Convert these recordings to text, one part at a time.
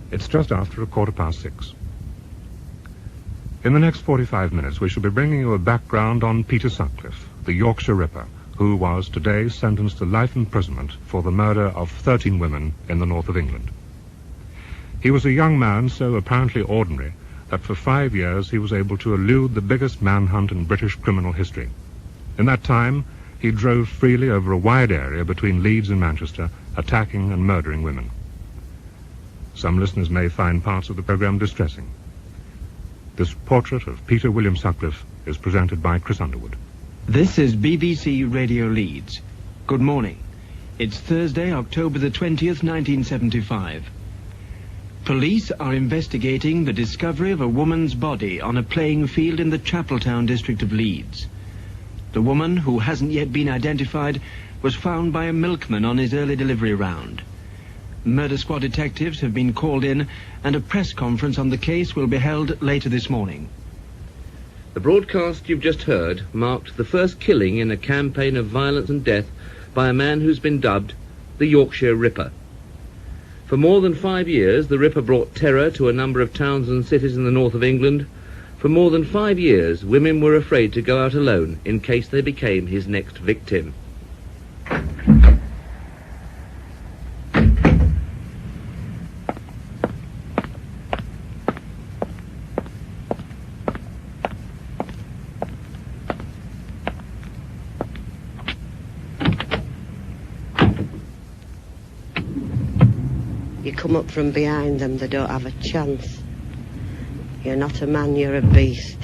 It's just after 6:15. In the next 45 minutes, we shall be bringing you a background on Peter Sutcliffe, the Yorkshire Ripper, who was today sentenced to life imprisonment for the murder of 13 women in the north of England. He was a young man so apparently ordinary that for 5 years he was able to elude the biggest manhunt in British criminal history. In that time, he drove freely over a wide area between Leeds and Manchester, attacking and murdering women. Some listeners may find parts of the program distressing. This portrait of Peter William Sutcliffe is presented by Chris Underwood. This is BBC Radio Leeds. Good morning. It's Thursday, October the 20th, 1975. Police are investigating the discovery of a woman's body on a playing field in the Chapeltown district of Leeds. The woman, who hasn't yet been identified, was found by a milkman on his early delivery round. Murder squad detectives have been called in, and a press conference on the case will be held later this morning. The broadcast you've just heard marked the first killing in a campaign of violence and death by a man who's been dubbed the Yorkshire Ripper. For more than 5 years, the Ripper brought terror to a number of towns and cities in the north of England. For more than 5 years, women were afraid to go out alone in case they became his next victim. You come up from behind them, they don't have a chance. You're not a man, you're a beast.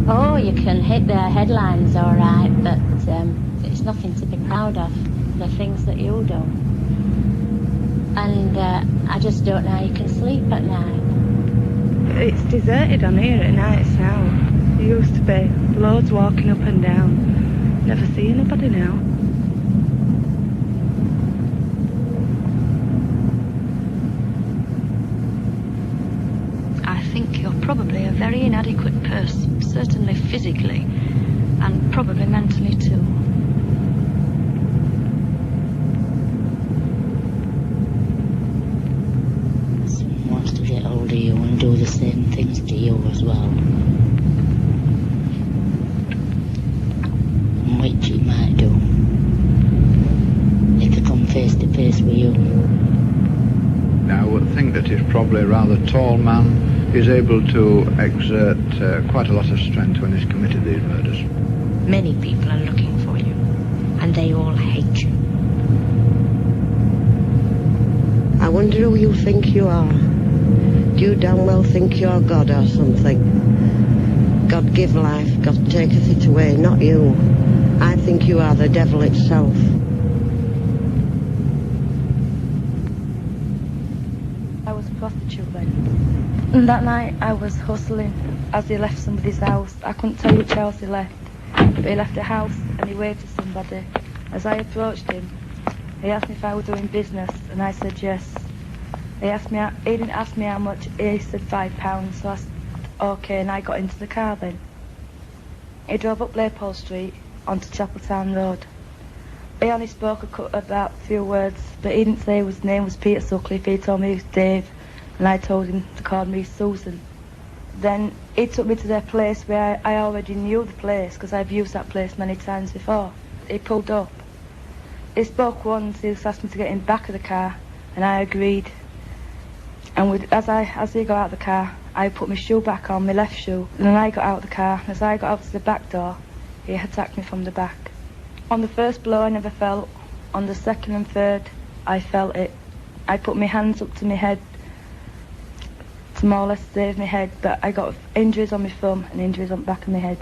Oh, you can hit the headlines all right, but it's nothing to be proud of, the things that you do. And I just don't know how you can sleep at night. It's deserted on here at nights now. There used to be loads walking up and down. Never see anybody now. I think you're probably a very inadequate person, certainly physically, and probably mentally too. Someone wants to get hold of you and do the same things to you as well. Which he might do if they come face to face with you. Now, I would think that he's probably a rather tall man. He's able to exert quite a lot of strength when he's committed these murders. Many people are looking for you, and they all hate you. I wonder who you think you are. Do you damn well think you're God or something? God give life, God taketh it away, not you. I think you are the devil itself. I was a prostitute then. And that night I was hustling as he left somebody's house. I couldn't tell you which house he left, but he left a house and he waved to somebody. As I approached him, he asked me if I was doing business, and I said yes. He didn't ask me how much, he said £5, so I said okay, and I got into the car then. He drove up Laypole Street onto Chapeltown Road. He only spoke about a few words, but he didn't say his name was Peter Sutcliffe. He told me he was Dave, and I told him to call me Susan. Then he took me to their place where I already knew the place, because I've used that place many times before. He pulled up. He spoke once, he just asked me to get in the back of the car, and I agreed. And as he got out of the car, I put my shoe back on, my left shoe, and then I got out of the car, and as I got out to the back door, he attacked me from the back. On the first blow I never felt. On the second and third, I felt it. I put my hands up to my head to more or less save my head, but I got injuries on my thumb and injuries on the back of my head.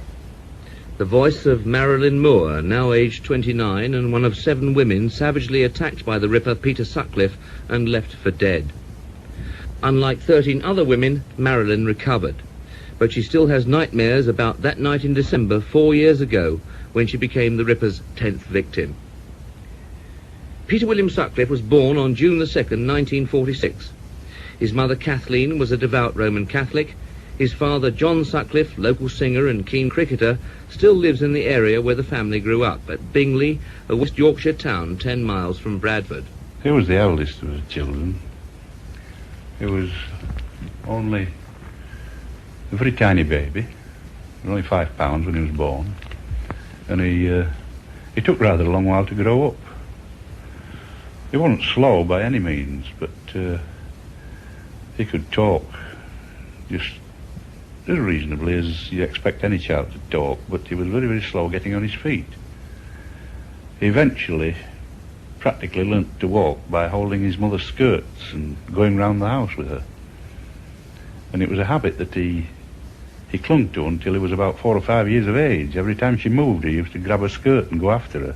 The voice of Marilyn Moore, now aged 29 and one of 7 women savagely attacked by the Ripper Peter Sutcliffe and left for dead. Unlike 13 other women, Marilyn recovered, but she still has nightmares about that night in December 4 years ago when she became the Ripper's 10th victim. Peter William Sutcliffe was born on June the 2nd, 1946. His mother Kathleen was a devout Roman Catholic. His father, John Sutcliffe, local singer and keen cricketer, still lives in the area where the family grew up, at Bingley, a West Yorkshire town 10 miles from Bradford. He was the eldest of the children. He was only a very tiny baby. He was only 5 pounds when he was born. And he took rather a long while to grow up. He wasn't slow by any means, but he could talk just as reasonably as you expect any child to talk, but he was very, very slow getting on his feet. He eventually practically learnt to walk by holding his mother's skirts and going round the house with her. And it was a habit that he clung to until he was about 4 or 5 years of age. Every time she moved, he used to grab her skirt and go after her.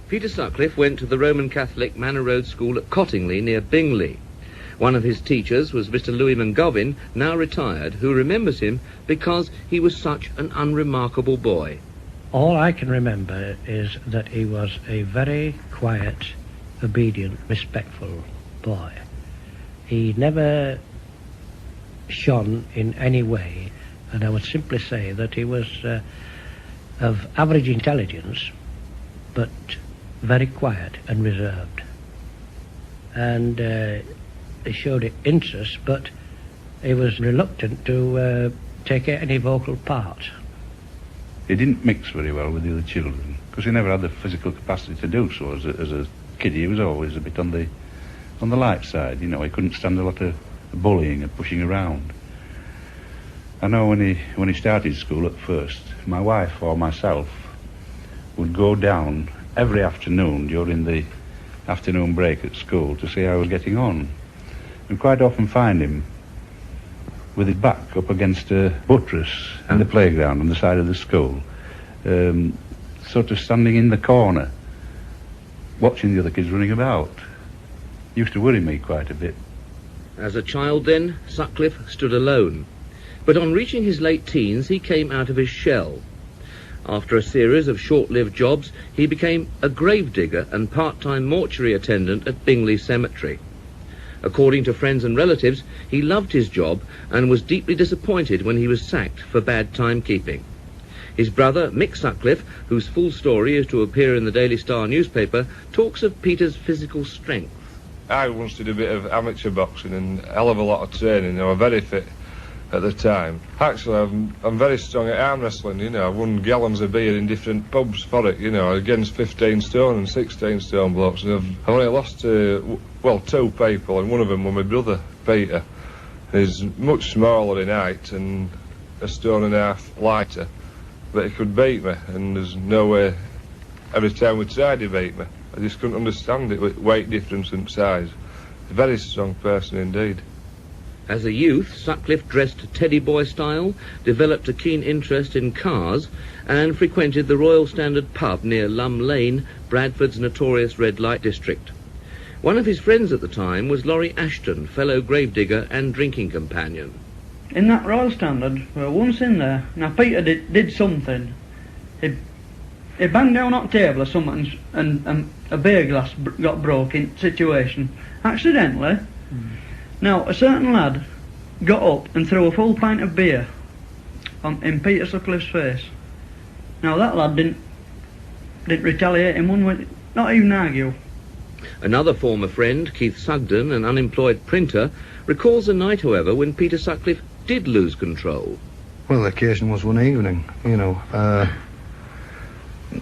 Peter Sutcliffe went to the Roman Catholic Manor Road School at Cottingley near Bingley. One of his teachers was Mr. Louis McGovern, now retired, who remembers him because he was such an unremarkable boy. All I can remember is that he was a very quiet, obedient, respectful boy. He never shone in any way, and I would simply say that he was of average intelligence, but very quiet and reserved. And he showed interest, but he was reluctant to take any vocal part. He didn't mix very well with the other children, because he never had the physical capacity to do so. As a kid, he was always a bit on the light side. You know, he couldn't stand a lot of bullying and pushing around. I know when he started school at first, my wife or myself would go down every afternoon during the afternoon break at school to see how he was getting on, and quite often find him with his back up against a buttress in the playground on the side of the school, sort of standing in the corner, watching the other kids running about. Used to worry me quite a bit. As a child then, Sutcliffe stood alone. But on reaching his late teens, he came out of his shell. After a series of short-lived jobs, he became a gravedigger and part-time mortuary attendant at Bingley Cemetery. According to friends and relatives, he loved his job and was deeply disappointed when he was sacked for bad timekeeping. His brother, Mick Sutcliffe, whose full story is to appear in the Daily Star newspaper, talks of Peter's physical strength. I once did a bit of amateur boxing and a hell of a lot of training. I was very fit at the time. Actually, I'm very strong at arm wrestling, you know. I won gallons of beer in different pubs for it, you know, against 15 stone and 16 stone blokes. And I've only lost to, well, 2 people, and one of them was my brother, Peter. He's much smaller in height and a stone and a half lighter, but he could beat me, and there's no way, every time we tried he beat me. I just couldn't understand it with weight difference and size. A very strong person indeed. As a youth, Sutcliffe dressed teddy boy style, developed a keen interest in cars, and frequented the Royal Standard pub near Lum Lane, Bradford's notorious red light district. One of his friends at the time was Laurie Ashton, fellow gravedigger and drinking companion. In that Royal Standard, we were once in there. Now Peter did something. He banged down on the table or something, and a beer glass got broke in situation accidentally. Now, a certain lad got up and threw a full pint of beer in Peter Sutcliffe's face. Now, that lad didn't retaliate in one way, not even argue. Another former friend, Keith Sugden, an unemployed printer, recalls a night, however, when Peter Sutcliffe did lose control. Well, the occasion was one evening, you know.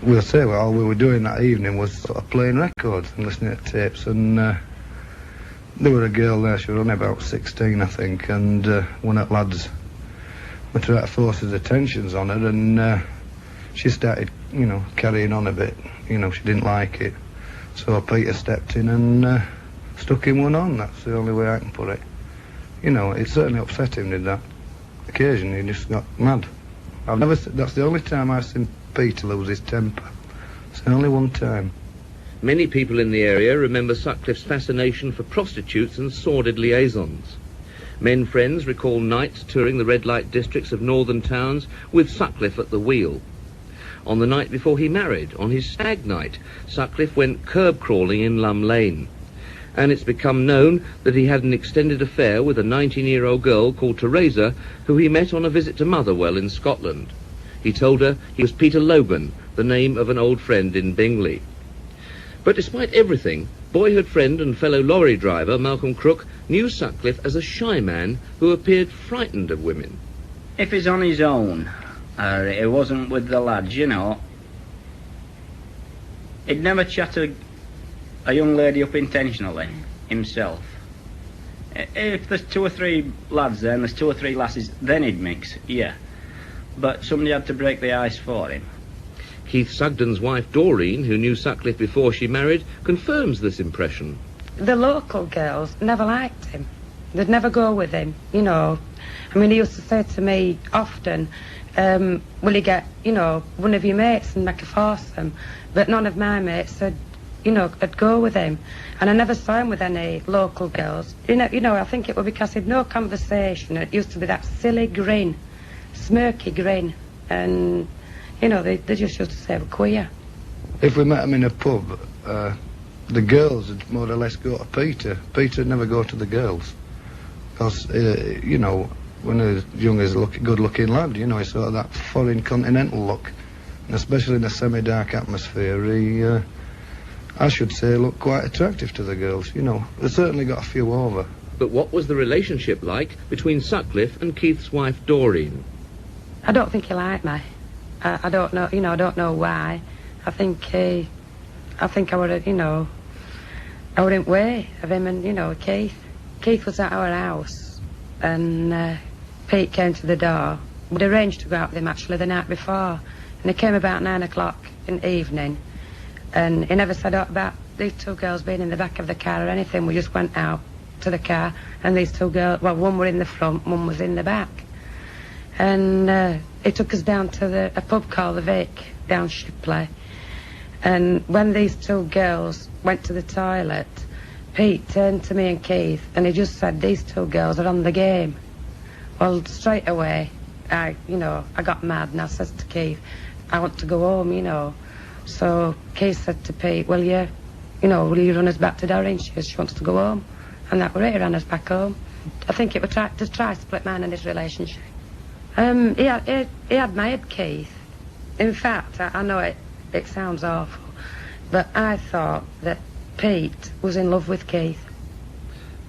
We'll say all we were doing that evening was sort of playing records and listening to tapes, and there was a girl there, she was only about 16, I think, and one of the lads were trying to force his attentions on her, and she started, you know, carrying on a bit. You know, she didn't like it. So Peter stepped in and stuck him one on. That's the only way I can put it. You know, it certainly upset him, did that. Occasionally, he just got mad. That's the only time I've seen Peter lose his temper. It's the only one time. Many people in the area remember Sutcliffe's fascination for prostitutes and sordid liaisons. Men friends recall nights touring the red light districts of northern towns with Sutcliffe at the wheel. On the night before he married, on his stag night, Sutcliffe went curb crawling in Lum Lane. and it's become known that he had an extended affair with a 19-year-old girl called Teresa, who he met on a visit to Motherwell in Scotland. He told her he was Peter Logan, the name of an old friend in Bingley. But despite everything, boyhood friend and fellow lorry driver Malcolm Crook knew Sutcliffe as a shy man who appeared frightened of women. If he's on his own, or he wasn't with the lads, you know, he'd never chat a young lady up intentionally, himself. If there's 2 or 3 lads there and there's 2 or 3 lasses, then he'd mix, yeah. But somebody had to break the ice for him. Keith Sugden's wife Doreen, who knew Sutcliffe before she married, confirms this impression. The local girls never liked him. They'd never go with him, you know. I mean, he used to say to me often, will you get, you know, one of your mates and make a foursome? But none of my mates said, you know, I'd go with him. And I never saw him with any local girls. You know, I think it was because he'd no conversation. It used to be that silly grin, smirky grin. And, you know, they just used to say we're queer. If we met him in a pub, the girls would more or less go to Peter. Peter'd never go to the girls. Because, you know, when he was young, he's a good-looking lad, you know, he's sort of that foreign continental look. And especially in a semi-dark atmosphere, he, I should say, looked quite attractive to the girls, you know. They certainly got a few over. But what was the relationship like between Sutcliffe and Keith's wife Doreen? I don't think he liked me. I don't know, you know, I don't know why. I think I would have, you know, I wouldn't way of him and, you know, Keith. Keith was at our house, and Pete came to the door. We'd arranged to go out with him, actually, the night before. And he came about 9 o'clock in the evening, and he never said about these 2 girls being in the back of the car or anything. We just went out to the car, and these 2 girls, well, one were in the front, one was in the back. And he took us down to a pub called the Vic, down Shipley. And when these 2 girls went to the toilet, Pete turned to me and Keith, and he just said, these 2 girls are on the game. Well, straight away, I got mad, and I said to Keith, I want to go home, you know. So Keith said to Pete, will you run us back to Doreen? She wants to go home. And that were it, he ran us back home. I think it was to try to split mine and his relationship. He admired Keith. In fact, I know it sounds awful, but I thought that Pete was in love with Keith.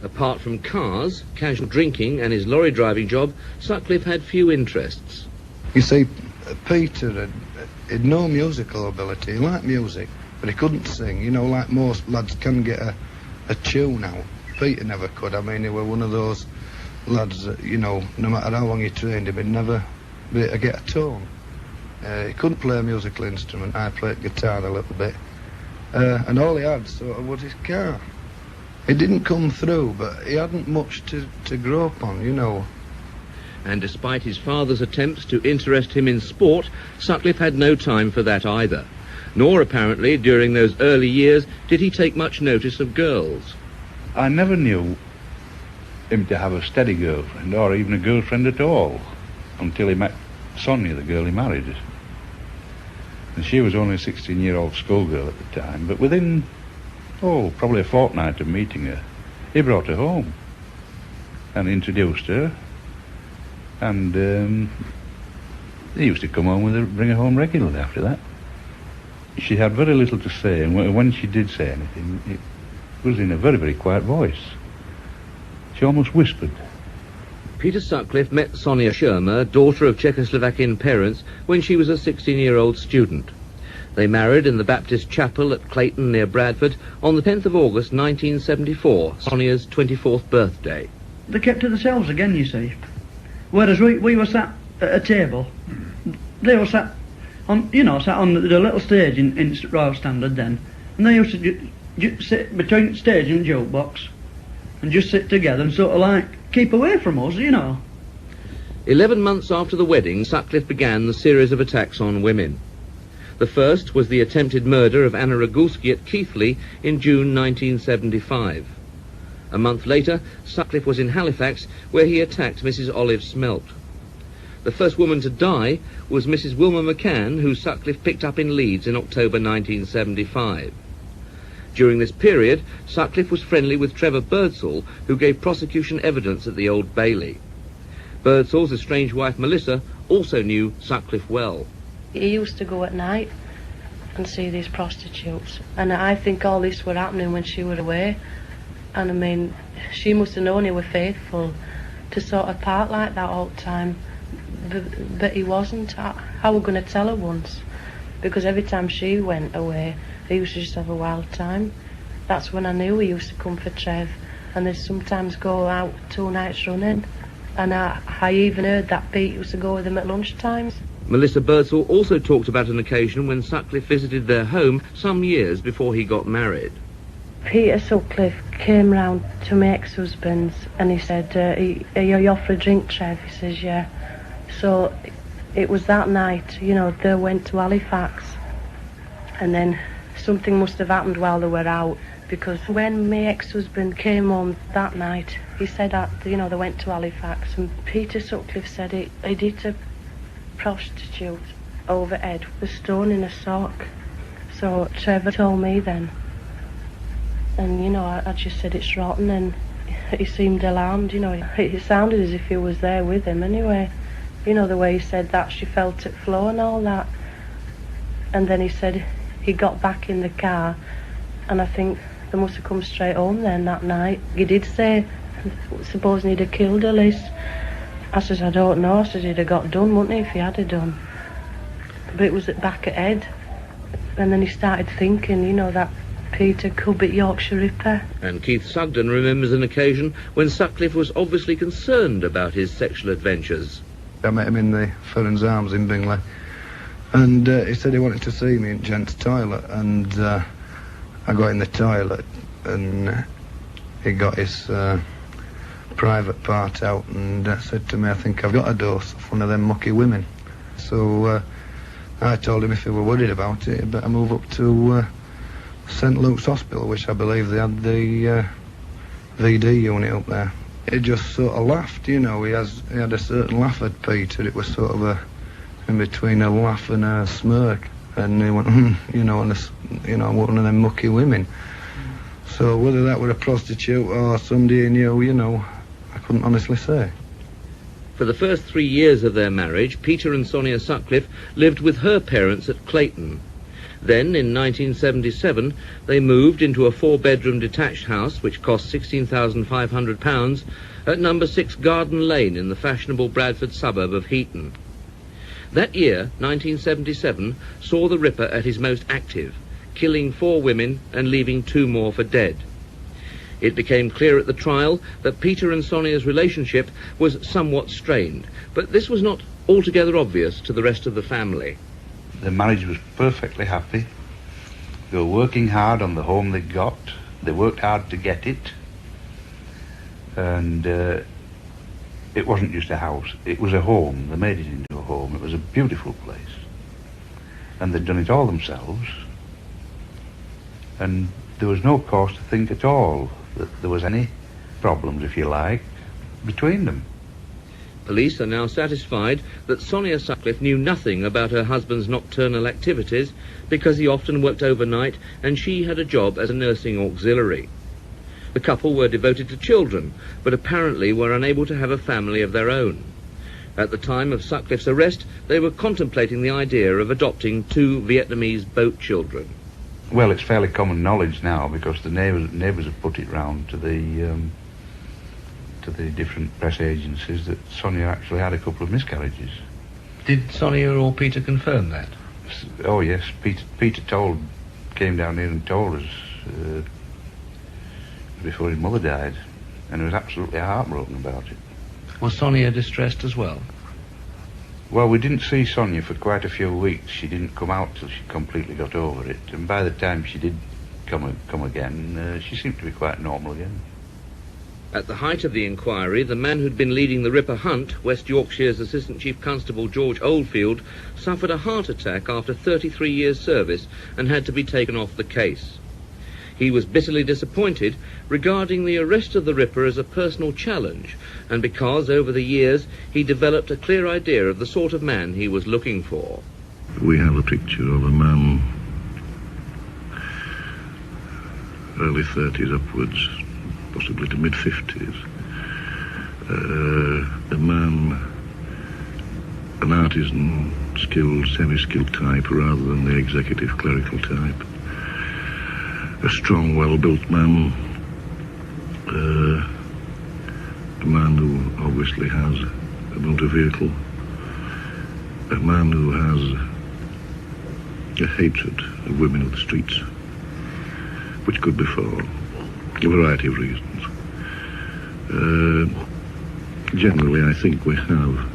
Apart from cars, casual drinking and his lorry driving job, Sutcliffe had few interests. You see, Peter had no musical ability. He liked music, but he couldn't sing. You know, like most lads can get a tune out. Peter never could. I mean, he was one of those lads that, you know, no matter how long he trained him, he'd never be able to get a tone. He couldn't play a musical instrument. I played guitar a little bit. And all he had sort of was his car. He didn't come through, but he hadn't much to grow up on, you know. And despite his father's attempts to interest him in sport, Sutcliffe had no time for that either. Nor, apparently, during those early years, did he take much notice of girls. I never knew him to have a steady girlfriend, or even a girlfriend at all, until he met Sonia, the girl he married. And she was only a 16-year-old schoolgirl at the time, but within, probably a fortnight of meeting her, he brought her home and introduced her, and he used to come home with her, bring her home regularly after that. She had very little to say, and when she did say anything, it was in a very, very quiet voice. She almost whispered. Peter Sutcliffe met Sonia Schirmer, daughter of Czechoslovakian parents, when she was a 16-year-old student. They married in the Baptist Chapel at Clayton near Bradford on the 10th of August 1974, Sonia's 24th birthday. They kept to themselves again, you see. Whereas we were sat at a table, they were sat on the little stage in Royal Standard then, and they used to just sit between stage and jukebox and just sit together and sort of like keep away from us, you know. 11 months after the wedding, Sutcliffe began the series of attacks on women. The first was the attempted murder of Anna Ragulski at Keighley in June 1975. A month later, Sutcliffe was in Halifax, where he attacked Mrs. Olive Smelt. The first woman to die was Mrs. Wilma McCann, who Sutcliffe picked up in Leeds in October 1975. During this period, Sutcliffe was friendly with Trevor Birdsall, who gave prosecution evidence at the Old Bailey. Birdsall's estranged wife Melissa also knew Sutcliffe well. He used to go at night and see these prostitutes, and I think all this were happening when she were away. And I mean, she must have known he were faithful to sort of part like that all the time, but he wasn't. I was going to tell her once, because every time she went away, he used to just have a wild time. That's when I knew he used to come for Trev, and they'd sometimes go out 2 nights running, and I even heard that Pete used to go with them at lunchtimes. Melissa Birdsall also talked about an occasion when Sutcliffe visited their home some years before he got married. Peter Sutcliffe came round to my ex-husband's and he said, are you off for a drink, Trev? He says, yeah. So it was that night, you know, they went to Halifax, and then something must have happened while they were out, because when my ex-husband came home that night, he said that, you know, they went to Halifax, and Peter Sutcliffe said he did a prostitute overhead with a stone in a sock. So Trevor told me then, and you know, I just said it's rotten, and he seemed alarmed, you know. It sounded as if he was there with him anyway. You know, the way he said that, she felt it flow and all that. And then he said he got back in the car, and I think they must have come straight home then that night. He did say, supposing he'd have killed her, Liz. I says, I don't know. I says, he'd have got done, wouldn't he, if he had have done. But it was back at head. And then he started thinking, you know, that Peter could be Yorkshire Ripper. And Keith Sugden remembers an occasion when Sutcliffe was obviously concerned about his sexual adventures. I met him in the Ferns Arms in Bingley, and he said he wanted to see me in Gent's toilet, and I got in the toilet, and he got his private part out and said to me, I think I've got a dose of one of them mucky women. So I told him if he were worried about it, he'd better move up to St Luke's Hospital, which I believe they had the VD unit up there. He just sort of laughed, you know. He had a certain laugh at Peter. It was sort of in between a laugh and a smirk, and he went, you know, and one of them mucky women. So whether that were a prostitute or somebody he knew, you know, I couldn't honestly say. For the first 3 years of their marriage, Peter and Sonia Sutcliffe lived with her parents at Clayton. Then, in 1977, they moved into a 4-bedroom detached house which cost £16,500 at number 6 Garden Lane in the fashionable Bradford suburb of Heaton. That year, 1977, saw the Ripper at his most active, killing 4 women and leaving 2 more for dead. It became clear at the trial that Peter and Sonia's relationship was somewhat strained, but this was not altogether obvious to the rest of the family. The marriage was perfectly happy. They were working hard on the home they got. They worked hard to get it. And it wasn't just a house, it was a home. They made it into a home. It was a beautiful place. And they'd done it all themselves. And there was no cause to think at all that there was any problems, if you like, between them. Police are now satisfied that Sonia Sutcliffe knew nothing about her husband's nocturnal activities because he often worked overnight and she had a job as a nursing auxiliary. The couple were devoted to children, but apparently were unable to have a family of their own. At the time of Sutcliffe's arrest, they were contemplating the idea of adopting 2 Vietnamese boat children. Well, it's fairly common knowledge now because the neighbours have put it round to the different press agencies that Sonia actually had a couple of miscarriages. Did Sonia or Peter confirm that? Oh yes, Peter came down here and told us before his mother died, and he was absolutely heartbroken about it. Was Sonia distressed as well? Well, we didn't see Sonia for quite a few weeks. She didn't come out till she completely got over it, and by the time she did come again, she seemed to be quite normal again. At the height of the inquiry, the man who'd been leading the Ripper hunt, West Yorkshire's Assistant Chief Constable George Oldfield, suffered a heart attack after 33 years' service and had to be taken off the case. He was bitterly disappointed, regarding the arrest of the Ripper as a personal challenge, and because, over the years, he developed a clear idea of the sort of man he was looking for. We have a picture of a man early 30s upwards, possibly to mid-50s. A man, an artisan, skilled, semi-skilled type rather than the executive clerical type. A strong, well-built man. A man who obviously has a motor vehicle. A man who has a hatred of women of the streets, which could be for a variety of reasons. Generally, I think we have a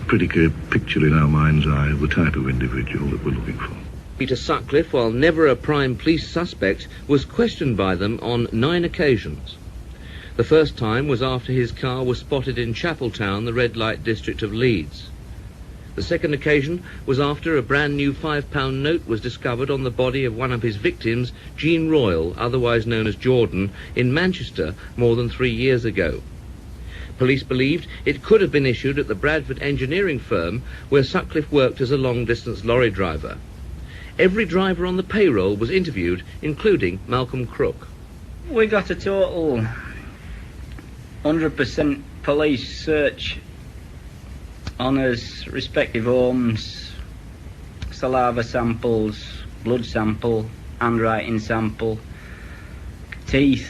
pretty clear picture in our mind's eye of the type of individual that we're looking for. Peter Sutcliffe, while never a prime police suspect, was questioned by them on 9 occasions. The first time was after his car was spotted in Chapeltown, the red light district of Leeds. The second occasion was after a brand new £5 note was discovered on the body of one of his victims, Jean Royal, otherwise known as Jordan, in Manchester more than 3 years ago. Police believed it could have been issued at the Bradford engineering firm where Sutcliffe worked as a long-distance lorry driver. Every driver on the payroll was interviewed, including Malcolm Crook. We got a total 100% police search on his respective homes, saliva samples, blood sample, handwriting sample, teeth.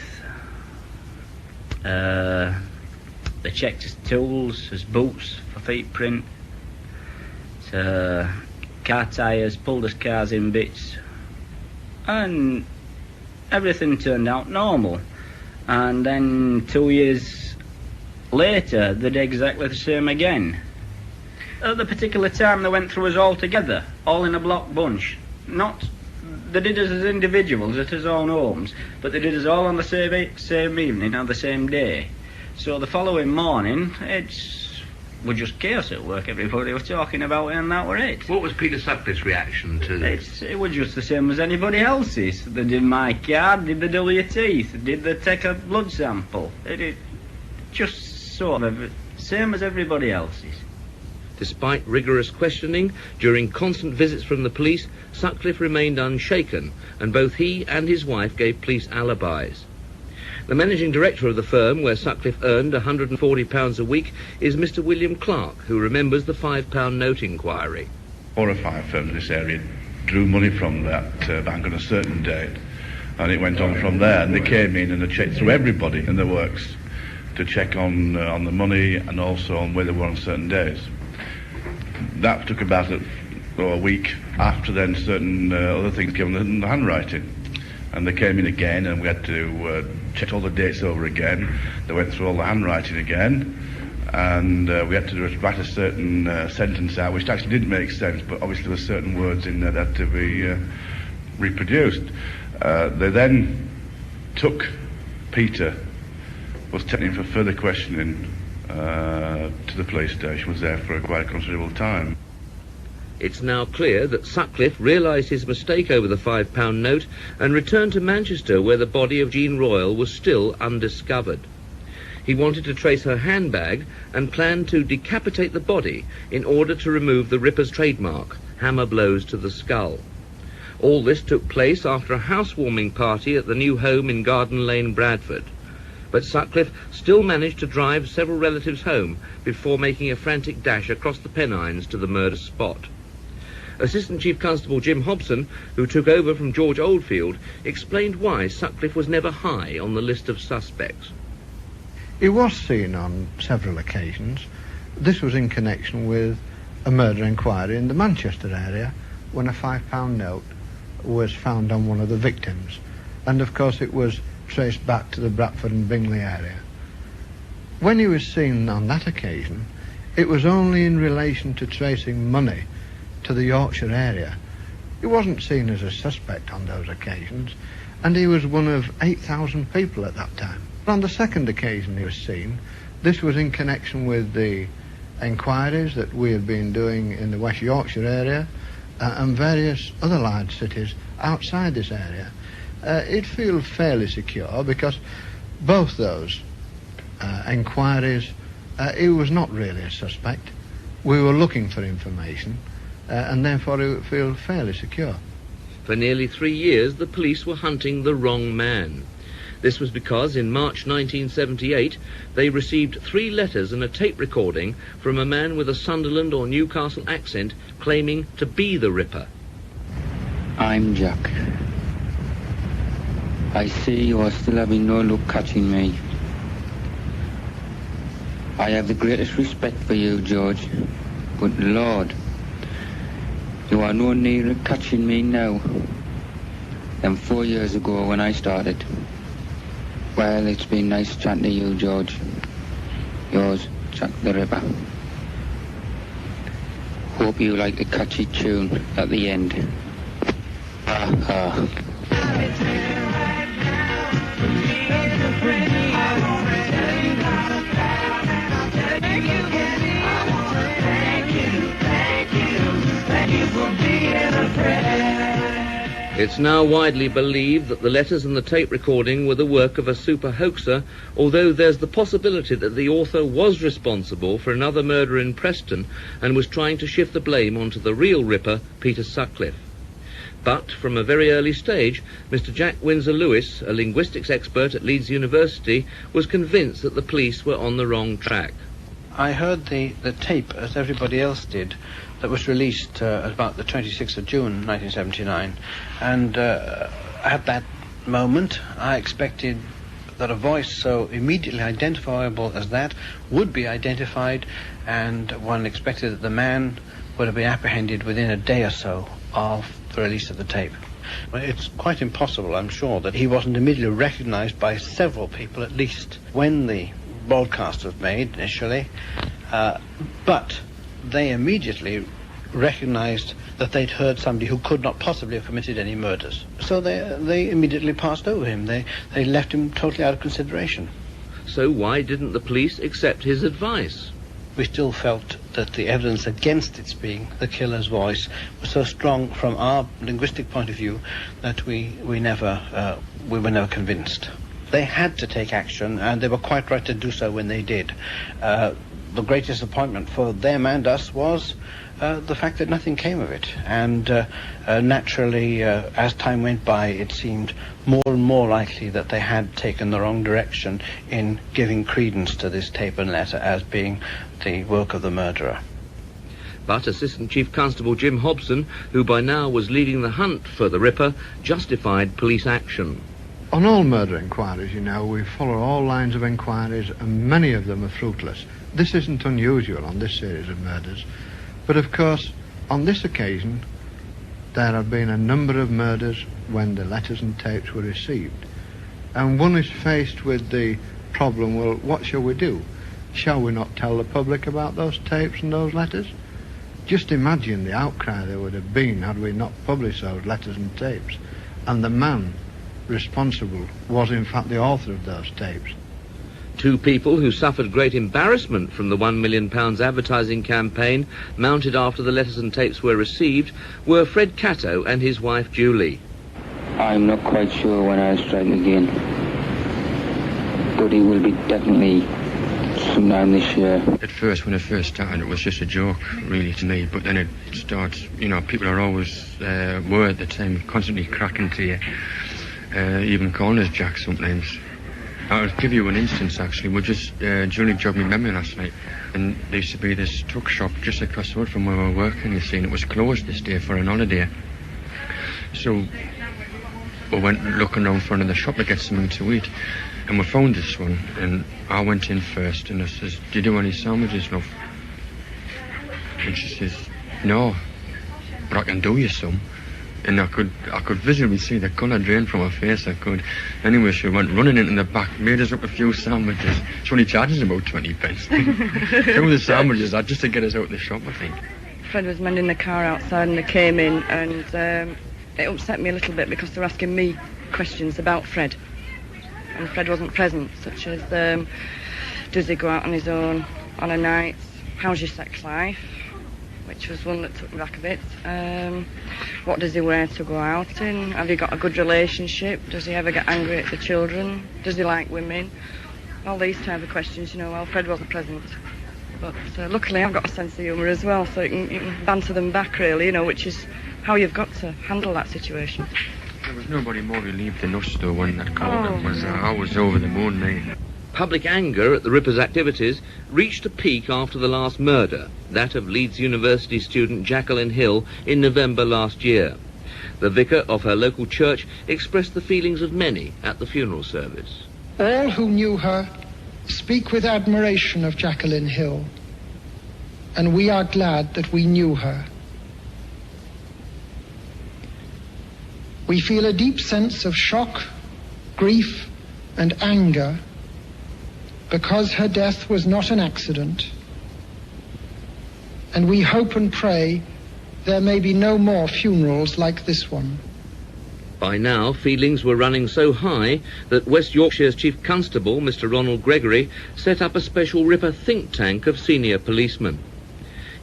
They checked his tools, his boots for feet print, car tyres, pulled his cars in bits, and everything turned out normal. And then 2 years later, they did exactly the same again. At the particular time, they went through us all together, all in a block bunch. They did us as individuals at his own homes, but they did us all on the same evening, on the same day. So the following morning, was just chaos at work. Everybody was talking about it, and that were it. What was Peter Sutcliffe's reaction to this? It was just the same as anybody else's. They did my card, did they do your teeth, did they take a blood sample. It just sort of same as everybody else's. Despite rigorous questioning, during constant visits from the police, Sutcliffe remained unshaken, and both he and his wife gave police alibis. The managing director of the firm, where Sutcliffe earned £140 a week, is Mr. William Clark, who remembers the £5 note inquiry. 4 or 5 firms in this area drew money from that bank on a certain date, and it went on from there, and they came in and they checked through everybody in the works to check on the money and also on where they were on certain days. That took about a week. After then, certain other things came in the handwriting, and they came in again, and we had to check all the dates over again. They went through all the handwriting again, and we had to write a certain sentence out, which actually didn't make sense, but obviously there were certain words in there that had to be reproduced. They then took Peter, was taken in for further questioning to the police station, was there for quite a considerable time. It's now clear that Sutcliffe realised his mistake over the £5 note and returned to Manchester, where the body of Jean Royal was still undiscovered. He wanted to trace her handbag and planned to decapitate the body in order to remove the Ripper's trademark, hammer blows to the skull. All this took place after a housewarming party at the new home in Garden Lane, Bradford. But Sutcliffe still managed to drive several relatives home before making a frantic dash across the Pennines to the murder spot. Assistant Chief Constable Jim Hobson, who took over from George Oldfield, explained why Sutcliffe was never high on the list of suspects. He was seen on several occasions. This was in connection with a murder inquiry in the Manchester area when a £5 note was found on one of the victims. And of course it was traced back to the Bradford and Bingley area. When he was seen on that occasion, it was only in relation to tracing money to the Yorkshire area. He wasn't seen as a suspect on those occasions, and he was one of 8,000 people at that time. On the second occasion he was seen, this was in connection with the inquiries that we had been doing in the West Yorkshire area and various other large cities outside this area. It feels fairly secure because both those inquiries, he was not really a suspect. We were looking for information, and therefore it would feel fairly secure. For nearly 3 years, the police were hunting the wrong man. This was because in March 1978, they received 3 letters and a tape recording from a man with a Sunderland or Newcastle accent claiming to be the Ripper. I'm Jack. I see you are still having no luck catching me. I have the greatest respect for you, George, but Lord, you are no nearer catching me now than 4 years ago when I started. Well, it's been nice chatting to you, George. Yours, Jack the Ripper. Hope you like the catchy tune at the end. Ha ha. It's now widely believed that the letters and the tape recording were the work of a super hoaxer, although there's the possibility that the author was responsible for another murder in Preston and was trying to shift the blame onto the real Ripper, Peter Sutcliffe. But from a very early stage, Mr. Jack Windsor Lewis, a linguistics expert at Leeds University, was convinced that the police were on the wrong track. I heard the tape, as everybody else did, that was released about the 26th of June 1979, and at that moment I expected that a voice so immediately identifiable as that would be identified, and one expected that the man would have been apprehended within a day or so of the release of the tape. Well, it's quite impossible, I'm sure, that he wasn't immediately recognised by several people at least when the broadcast was made initially, but they immediately recognised that they'd heard somebody who could not possibly have committed any murders. So they immediately passed over him. They left him totally out of consideration. So why didn't the police accept his advice? We still felt that the evidence against its being the killer's voice was so strong from our linguistic point of view that we were never convinced. They had to take action, and they were quite right to do so when they did. The great disappointment for them and us was the fact that nothing came of it. And naturally, as time went by, it seemed more and more likely that they had taken the wrong direction in giving credence to this tape and letter as being the work of the murderer. But Assistant Chief Constable Jim Hobson, who by now was leading the hunt for the Ripper, justified police action. On all murder inquiries, you know, we follow all lines of inquiries, and many of them are fruitless. This isn't unusual on this series of murders, but of course, on this occasion, there have been a number of murders when the letters and tapes were received. And one is faced with the problem, well, what shall we do? Shall we not tell the public about those tapes and those letters? Just imagine the outcry there would have been had we not published those letters and tapes. And the man responsible was in fact the author of those tapes. 2 people who suffered great embarrassment from the £1 million advertising campaign mounted after the letters and tapes were received were Fred Catto and his wife Julie. I'm not quite sure when I'll strike again, but it will be definitely sometime this year. At first, when it first started, it was just a joke, really, to me, but then it starts, you know, people are always, were at the time, constantly cracking to you, even calling us Jack sometimes. I'll give you an instance, actually. Julie jogged my memory last night, and there used to be this truck shop just across the road from where we were working, you see, and it was closed this day for an holiday. So we went looking around for another shop to get something to eat, and we found this one, and I went in first, and I says, "Do you do any sandwiches, love?" And she says, "No, but I can do you some." And I could visibly see the colour drain from her face, I could. Anyway, she went running into the back, made us up a few sandwiches. She only charges about 20 pence. Some of the sandwiches are just to get us out of the shop, I think. Fred was mending the car outside and they came in, and it upset me a little bit because they were asking me questions about Fred. And Fred wasn't present, such as, does he go out on his own on a night? How's your sex life? Which was one that took me back a bit. What does he wear to go out in? Have you got a good relationship? Does he ever get angry at the children? Does he like women? All these type of questions, you know. Well, Fred wasn't present. But luckily I've got a sense of humour as well, so you can banter them back, really, you know, which is how you've got to handle that situation. There was nobody more relieved than us, though, when that called. I was over the moon, mate. Public anger at the Ripper's activities reached a peak after the last murder, that of Leeds University student Jacqueline Hill, in November last year. The vicar of her local church expressed the feelings of many at the funeral service. All who knew her speak with admiration of Jacqueline Hill, and we are glad that we knew her. We feel a deep sense of shock, grief, and anger because her death was not an accident, and we hope and pray there may be no more funerals like this one. By now, feelings were running so high that West Yorkshire's Chief Constable, Mr. Ronald Gregory, set up a special Ripper think tank of senior policemen.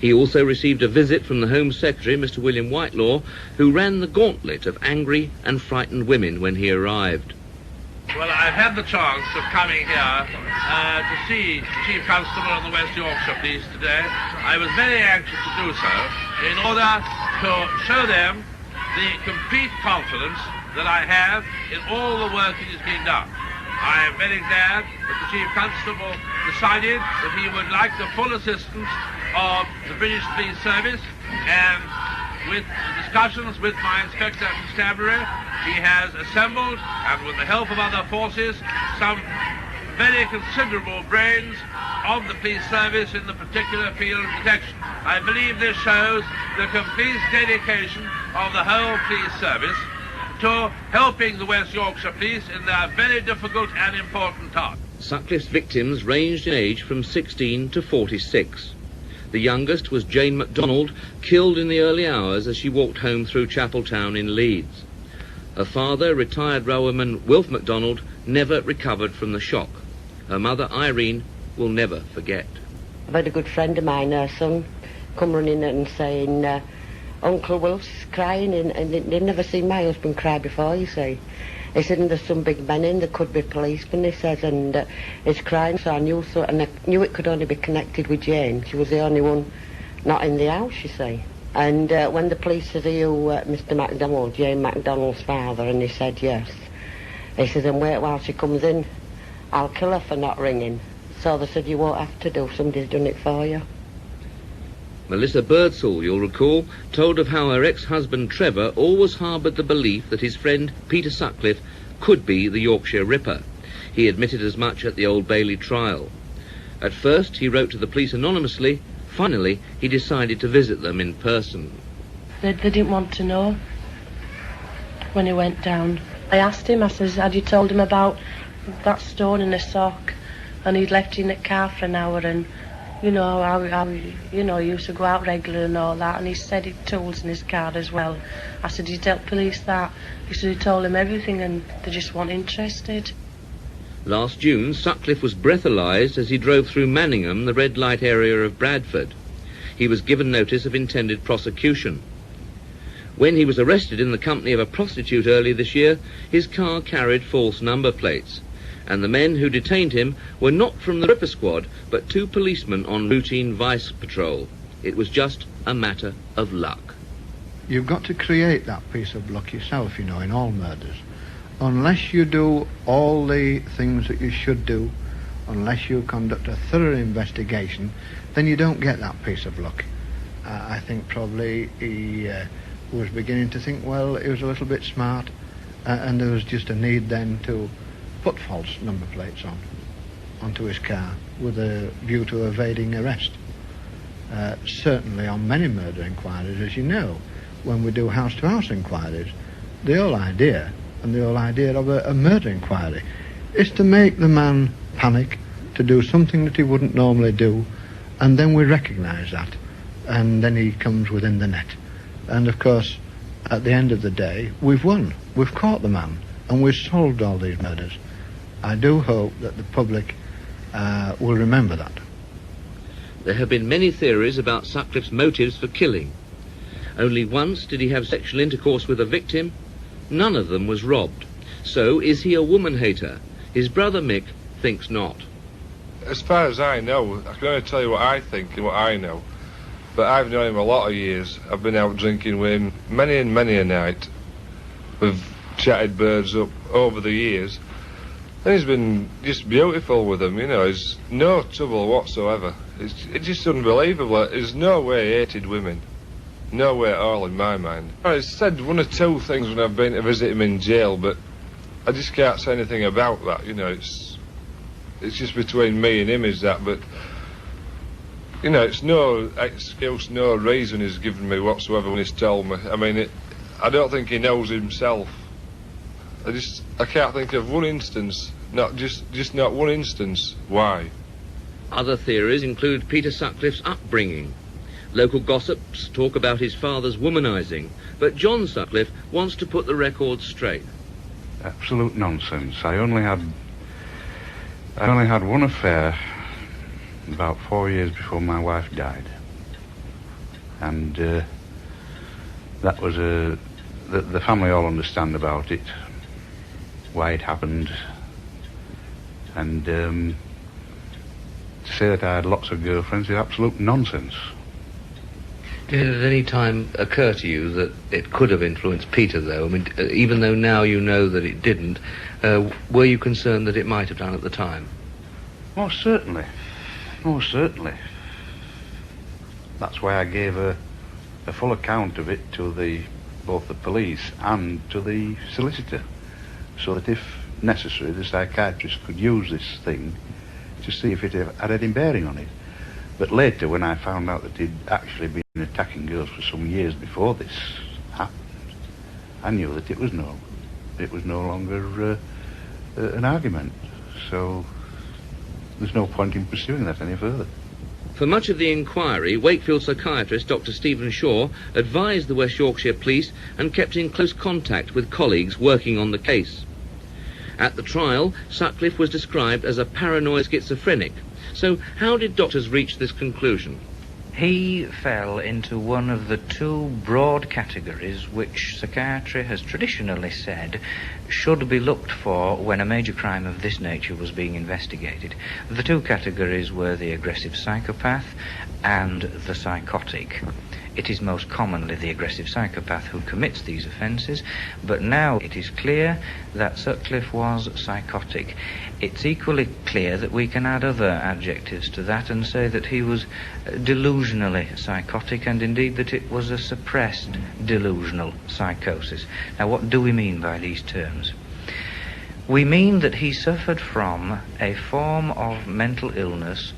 He also received a visit from the Home Secretary, Mr. William Whitelaw, who ran the gauntlet of angry and frightened women when he arrived. Well, I've had the chance of coming here to see the Chief Constable of the West Yorkshire Police today. I was very anxious to do so in order to show them the complete confidence that I have in all the work that is being done. I am very glad that the Chief Constable decided that he would like the full assistance of the British Police Service, and with discussions with my Inspector of Constabulary, he has assembled, and with the help of other forces, some very considerable brains of the police service in the particular field of detection. I believe this shows the complete dedication of the whole police service to helping the West Yorkshire Police in their very difficult and important task. Sutcliffe's victims ranged in age from 16 to 46. The youngest was Jane MacDonald, killed in the early hours as she walked home through Chapeltown in Leeds. Her father, retired railwayman Wilf MacDonald, never recovered from the shock. Her mother, Irene, will never forget. I've had a good friend of mine, her son, come running and saying, Uncle Wilf's crying, and they'd never seen my husband cry before, you see. He said, and there's some big men in, there could be policemen, he says, and he's crying, so I knew and I knew it could only be connected with Jane. She was the only one not in the house, you see. And when the police said, are you Mr. MacDonald, Jane MacDonald's father, and he said yes. He said, and wait while she comes in, I'll kill her for not ringing. So they said, you won't have to do, somebody's done it for you. Melissa Birdsall, you'll recall, told of how her ex-husband Trevor always harboured the belief that his friend Peter Sutcliffe could be the Yorkshire Ripper. He admitted as much at the Old Bailey trial. At first he wrote to the police anonymously. Finally he decided to visit them in person. They didn't want to know when he went down. I asked him, I says, had you told him about that stone in the sock? And he'd left in the car for an hour, and you know, he used to go out regular and all that, and he said he'd tools in his car as well. I said, did you tell police that? He said he told him everything and they just weren't interested. Last June, Sutcliffe was breathalyzed as he drove through Manningham, the red light area of Bradford. He was given notice of intended prosecution. When he was arrested in the company of a prostitute early this year, his car carried false number plates, and the men who detained him were not from the Ripper Squad, but two policemen on routine vice patrol. It was just a matter of luck. You've got to create that piece of luck yourself, you know, in all murders. Unless you do all the things that you should do, unless you conduct a thorough investigation, then you don't get that piece of luck. I think probably he was beginning to think, well, he was a little bit smart, and there was just a need then to put false number plates onto his car with a view to evading arrest. Certainly on many murder inquiries, as you know, when we do house-to-house inquiries, the whole idea of a murder inquiry is to make the man panic, to do something that he wouldn't normally do, and then we recognise that, and then he comes within the net. And of course, at the end of the day, we've won. We've caught the man, and we've solved all these murders. I do hope that the public will remember that. There have been many theories about Sutcliffe's motives for killing. Only once did he have sexual intercourse with a victim. None of them was robbed. So is he a woman-hater? His brother Mick thinks not. As far as I know, I can only tell you what I think and what I know. But I've known him a lot of years. I've been out drinking with him many and many a night. We've chatted birds up over the years. And he's been just beautiful with them, you know. There's no trouble whatsoever. It's just unbelievable. There's no way he hated women. No way at all in my mind. I said one or two things when I've been to visit him in jail, but I just can't say anything about that, you know. It's just between me and him is that, but you know, it's no excuse, no reason he's given me whatsoever when he's told me. I mean, I don't think he knows himself. I can't think of one instance, just not one instance, why. Other theories include Peter Sutcliffe's upbringing. Local gossips talk about his father's womanising, but John Sutcliffe wants to put the record straight. Absolute nonsense. I only had one affair about 4 years before my wife died, and that was the family all understand about it, why it happened, and to say that I had lots of girlfriends is absolute nonsense. Did it at any time occur to you that it could have influenced Peter, though? I mean, even though now you know that it didn't, were you concerned that it might have done at the time? Most certainly. Most certainly. That's why I gave a full account of it to both the police and to the solicitor, so that if necessary, the psychiatrist could use this thing to see if it had any bearing on it. But later, when I found out that he'd actually been attacking girls for some years before this happened, I knew that it was no longer an argument. So there's no point in pursuing that any further. For much of the inquiry, Wakefield psychiatrist Dr. Stephen Shaw advised the West Yorkshire Police and kept in close contact with colleagues working on the case. At the trial, Sutcliffe was described as a paranoid schizophrenic. So how did doctors reach this conclusion? He fell into one of the two broad categories which psychiatry has traditionally said should be looked for when a major crime of this nature was being investigated. The two categories were the aggressive psychopath and the psychotic. It is most commonly the aggressive psychopath who commits these offences, but now it is clear that Sutcliffe was psychotic. It's equally clear that we can add other adjectives to that and say that he was delusionally psychotic, and indeed that it was a suppressed delusional psychosis. Now, what do we mean by these terms? We mean that he suffered from a form of mental illness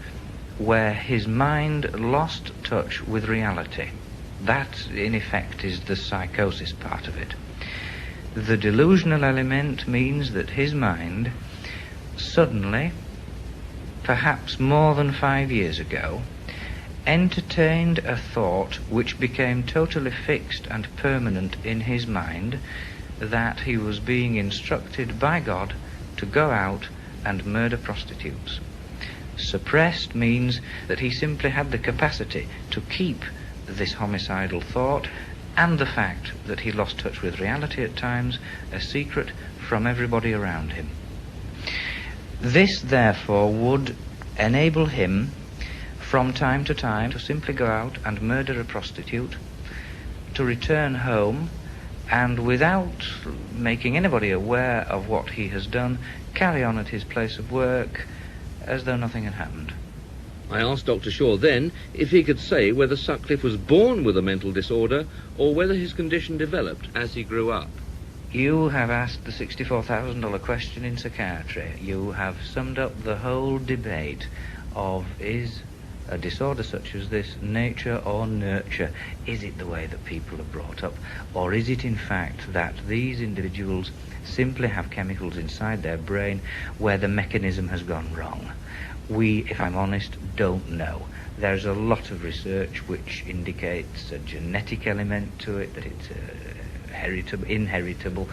where his mind lost touch with reality. That, in effect, is the psychosis part of it. The delusional element means that his mind suddenly, perhaps more than 5 years ago, entertained a thought which became totally fixed and permanent in his mind, that he was being instructed by God to go out and murder prostitutes. Suppressed means that he simply had the capacity to keep this homicidal thought and the fact that he lost touch with reality at times a secret from everybody around him. This, therefore, would enable him from time to time to simply go out and murder a prostitute, to return home, and without making anybody aware of what he has done, carry on at his place of work as though nothing had happened. I asked Dr. Shaw then if he could say whether Sutcliffe was born with a mental disorder or whether his condition developed as he grew up. You have asked the $64,000 question in psychiatry. You have summed up the whole debate of, is a disorder such as this nature or nurture? Is it the way that people are brought up? Or is it in fact that these individuals simply have chemicals inside their brain where the mechanism has gone wrong? We, if I'm honest, don't know. There's a lot of research which indicates a genetic element to it, that it's inheritable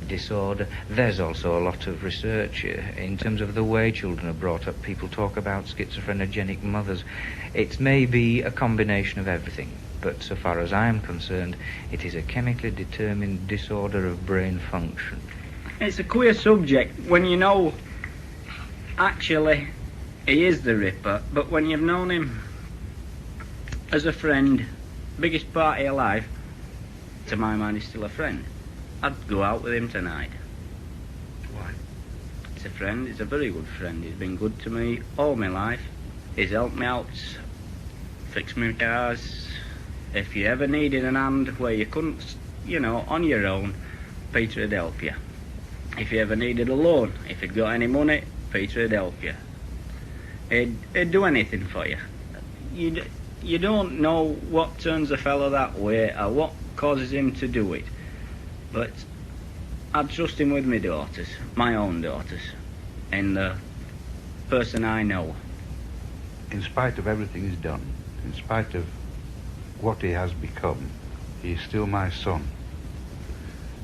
disorder. There's also a lot of research in terms of the way children are brought up. People talk about schizophrenogenic mothers. It may be a combination of everything, but so far as I'm concerned, it is a chemically determined disorder of brain function. It's a queer subject when you know actually he is the Ripper, but when you've known him as a friend, biggest part of your life, to my mind, is still a friend. I'd go out with him tonight. Why? He's a friend, he's a very good friend. He's been good to me all my life. He's helped me out, fixed my cars. If you ever needed an hand where you couldn't, on your own, Peter would help you. If you ever needed a loan, if you'd got any money, Peter would help you. He'd do anything for you. You don't know what turns a fellow that way or what causes him to do it. But I'd trust him with my daughters, my own daughters, and the person I know. In spite of everything he's done, in spite of what he has become, he's still my son.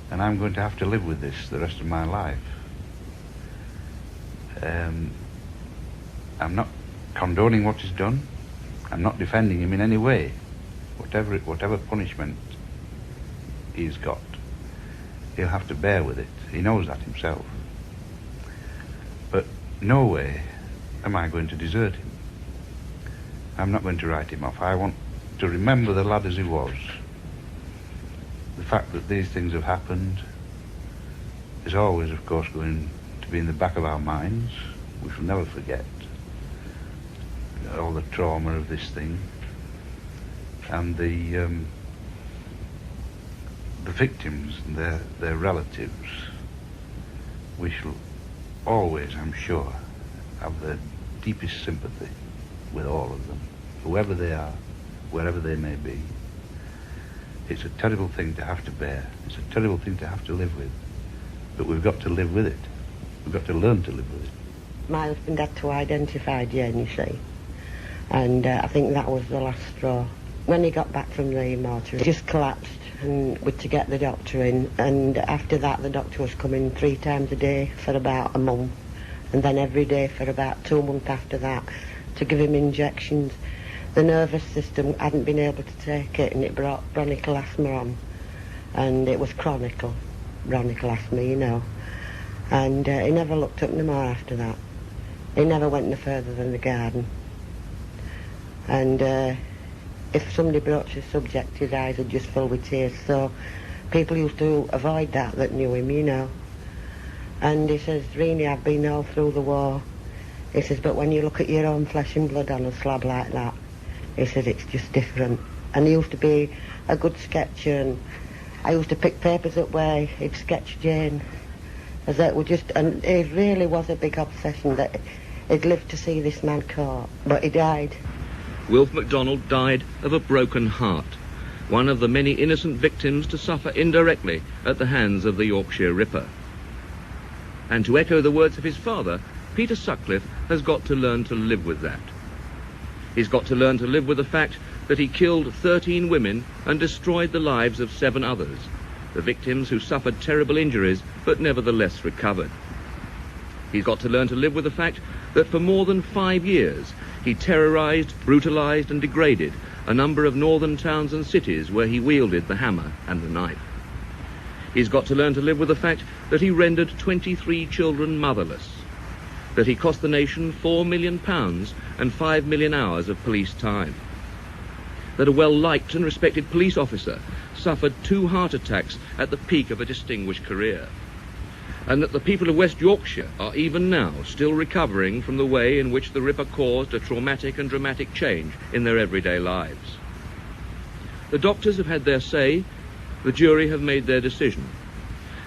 And I'm going to have to live with this the rest of my life. I'm not condoning what he's done. I'm not defending him in any way. Whatever punishment he's got, he'll have to bear with it. He knows that himself. But no way am I going to desert him. I'm not going to write him off. I want to remember the lad as he was. The fact that these things have happened is always, of course, going to be in the back of our minds. We shall never forget all the trauma of this thing, and the victims and their relatives. We shall always, I'm sure, have the deepest sympathy with all of them, whoever they are, wherever they may be. It's a terrible thing to have to bear. It's a terrible thing to have to live with. But we've got to live with it. We've got to learn to live with it. My husband had to identify Jane, you see. And I think that was the last straw. When he got back from the mortuary, he just collapsed and to get the doctor in. And after that, the doctor was coming 3 times a day for about a month. And then every day for about 2 months after that to give him injections. The nervous system hadn't been able to take it, and it brought bronchial asthma on. And it was bronchial asthma, And he never looked up no more after that. He never went no further than the garden. And if somebody broached the subject, his eyes would just fill with tears. So people used to avoid that knew him, And he says, Rini, I've been all through the war. He says, but when you look at your own flesh and blood on a slab like that, he says, it's just different. And he used to be a good sketcher, and I used to pick papers up where he'd sketch Jane. As it would and it really was a big obsession that he'd lived to see this man caught, but he died. Wilf MacDonald died of a broken heart, one of the many innocent victims to suffer indirectly at the hands of the Yorkshire Ripper. And to echo the words of his father, Peter Sutcliffe has got to learn to live with that. He's got to learn to live with the fact that he killed 13 women and destroyed the lives of 7 others, the victims who suffered terrible injuries but nevertheless recovered. He's got to learn to live with the fact that for more than 5 years he terrorised, brutalised and degraded a number of northern towns and cities where he wielded the hammer and the knife. He's got to learn to live with the fact that he rendered 23 children motherless, that he cost the nation £4 million and 5 million hours of police time, that a well-liked and respected police officer suffered 2 heart attacks at the peak of a distinguished career, and that the people of West Yorkshire are even now still recovering from the way in which the Ripper caused a traumatic and dramatic change in their everyday lives. The doctors have had their say, the jury have made their decision,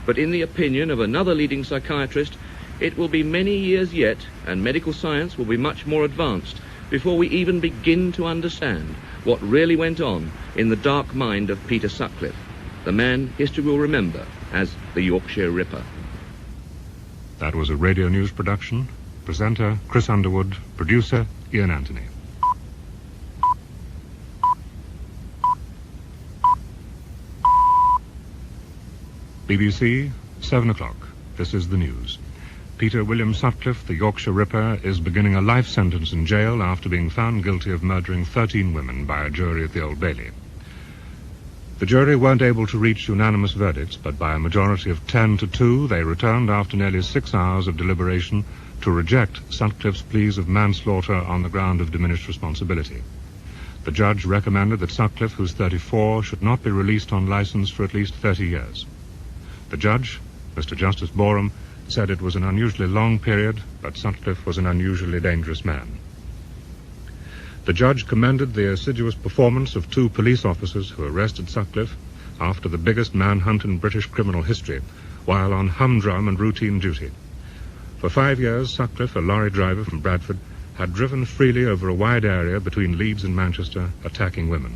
but in the opinion of another leading psychiatrist, it will be many years yet, and medical science will be much more advanced, before we even begin to understand what really went on in the dark mind of Peter Sutcliffe, the man history will remember as the Yorkshire Ripper. That was a radio news production. Presenter Chris Underwood, producer Ian Anthony. BBC, 7 o'clock. This is the news. Peter William Sutcliffe, the Yorkshire Ripper, is beginning a life sentence in jail after being found guilty of murdering 13 women by a jury at the Old Bailey. The jury weren't able to reach unanimous verdicts, but by a majority of 10 to 2, they returned after nearly 6 hours of deliberation to reject Sutcliffe's pleas of manslaughter on the ground of diminished responsibility. The judge recommended that Sutcliffe, who's 34, should not be released on license for at least 30 years. The judge, Mr. Justice Boreham, said it was an unusually long period, but Sutcliffe was an unusually dangerous man. The judge commended the assiduous performance of 2 police officers who arrested Sutcliffe after the biggest manhunt in British criminal history, while on humdrum and routine duty. For 5 years, Sutcliffe, a lorry driver from Bradford, had driven freely over a wide area between Leeds and Manchester, attacking women.